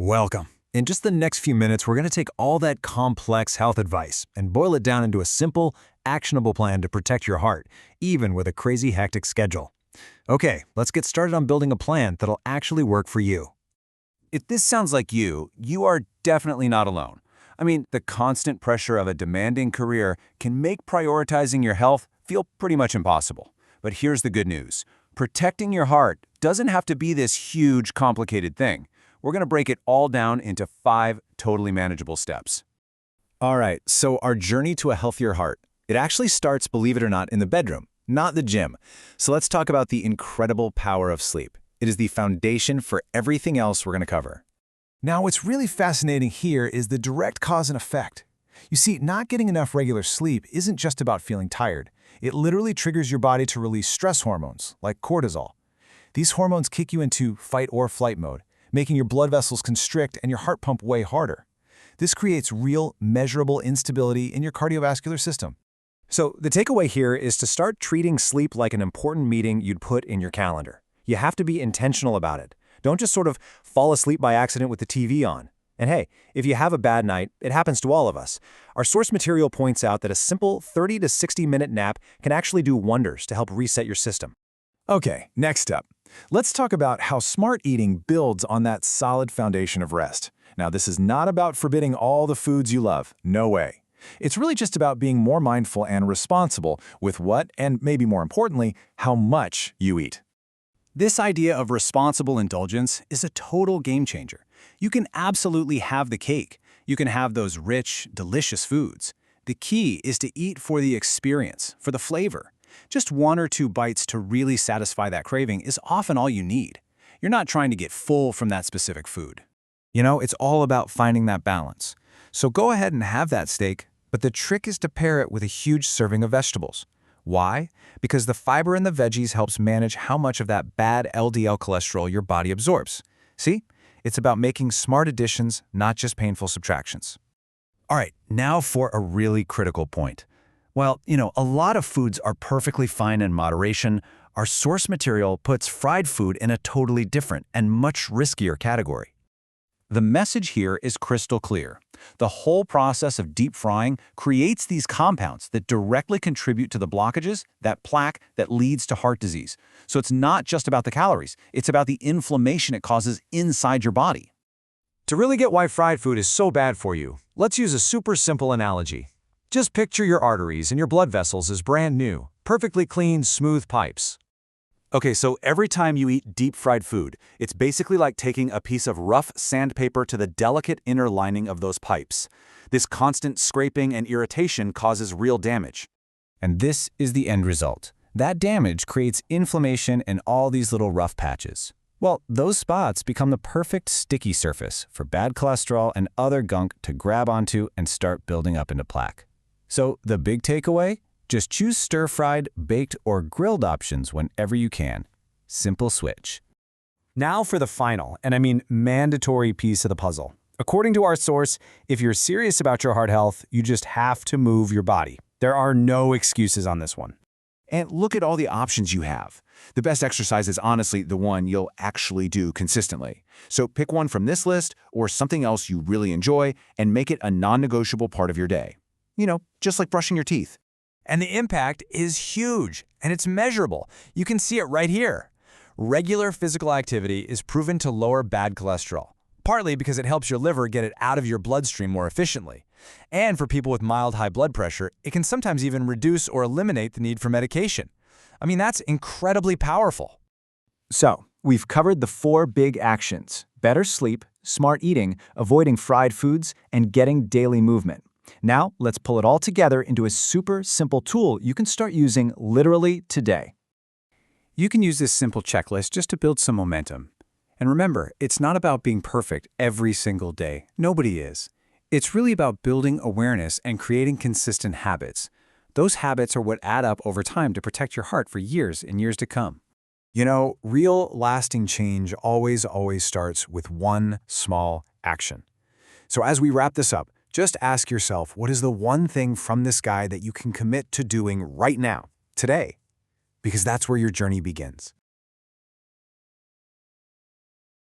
Welcome. In just the next few minutes, we're going to take all that complex health advice and boil it down into a simple, actionable plan to protect your heart, even with a crazy hectic schedule. Okay, let's get started on building a plan that'll actually work for you. If this sounds like you are definitely not alone. I mean, the constant pressure of a demanding career can make prioritizing your health feel pretty much impossible. But here's the good news. Protecting your heart doesn't have to be this huge, complicated thing. We're going to break it all down into 5 totally manageable steps. All right, so our journey to a healthier heart, it actually starts, believe it or not, in the bedroom, not the gym. So let's talk about the incredible power of sleep. It is the foundation for everything else we're going to cover. Now, what's really fascinating here is the direct cause and effect. You see, not getting enough regular sleep isn't just about feeling tired. It literally triggers your body to release stress hormones, like cortisol. These hormones kick you into fight or flight mode, making your blood vessels constrict and your heart pump way harder. This creates real, measurable instability in your cardiovascular system. So the takeaway here is to start treating sleep like an important meeting you'd put in your calendar. You have to be intentional about it. Don't just sort of fall asleep by accident with the TV on. And hey, if you have a bad night, it happens to all of us. Our source material points out that a simple 30 to 60-minute nap can actually do wonders to help reset your system. Okay, next up. Let's talk about how smart eating builds on that solid foundation of rest. Now, this is not about forbidding all the foods you love. No way. It's really just about being more mindful and responsible with what, and maybe more importantly, how much you eat. This idea of responsible indulgence is a total game changer. You can absolutely have the cake. You can have those rich, delicious foods. The key is to eat for the experience, for the flavor. Just 1 or 2 bites to really satisfy that craving is often all you need. You're not trying to get full from that specific food. You know, it's all about finding that balance. So go ahead and have that steak, but the trick is to pair it with a huge serving of vegetables. Why? Because the fiber in the veggies helps manage how much of that bad LDL cholesterol your body absorbs. See? It's about making smart additions, not just painful subtractions. All right, now for a really critical point. Well, a lot of foods are perfectly fine in moderation. Our source material puts fried food in a totally different and much riskier category. The message here is crystal clear. The whole process of deep frying creates these compounds that directly contribute to the blockages, that plaque that leads to heart disease. So it's not just about the calories, it's about the inflammation it causes inside your body. To really get why fried food is so bad for you, let's use a super simple analogy. Just picture your arteries and your blood vessels as brand new, perfectly clean, smooth pipes. Okay, so every time you eat deep-fried food, it's basically like taking a piece of rough sandpaper to the delicate inner lining of those pipes. This constant scraping and irritation causes real damage. And this is the end result. That damage creates inflammation in all these little rough patches. Well, those spots become the perfect sticky surface for bad cholesterol and other gunk to grab onto and start building up into plaque. So the big takeaway? Just choose stir-fried, baked, or grilled options whenever you can. Simple switch. Now for the final, and I mean mandatory piece of the puzzle. According to our source, if you're serious about your heart health, you just have to move your body. There are no excuses on this one. And look at all the options you have. The best exercise is honestly the one you'll actually do consistently. So pick one from this list or something else you really enjoy and make it a non-negotiable part of your day. Just like brushing your teeth. And the impact is huge, and it's measurable. You can see it right here. Regular physical activity is proven to lower bad cholesterol, partly because it helps your liver get it out of your bloodstream more efficiently. And for people with mild high blood pressure, it can sometimes even reduce or eliminate the need for medication. I mean, that's incredibly powerful. So, we've covered the 4 big actions: better sleep, smart eating, avoiding fried foods, and getting daily movement. Now, let's pull it all together into a super simple tool you can start using literally today. You can use this simple checklist just to build some momentum. And remember, it's not about being perfect every single day. Nobody is. It's really about building awareness and creating consistent habits. Those habits are what add up over time to protect your heart for years and years to come. Real lasting change always starts with one small action. So as we wrap this up, just ask yourself, what is the one thing from this guide that you can commit to doing right now, today? Because that's where your journey begins.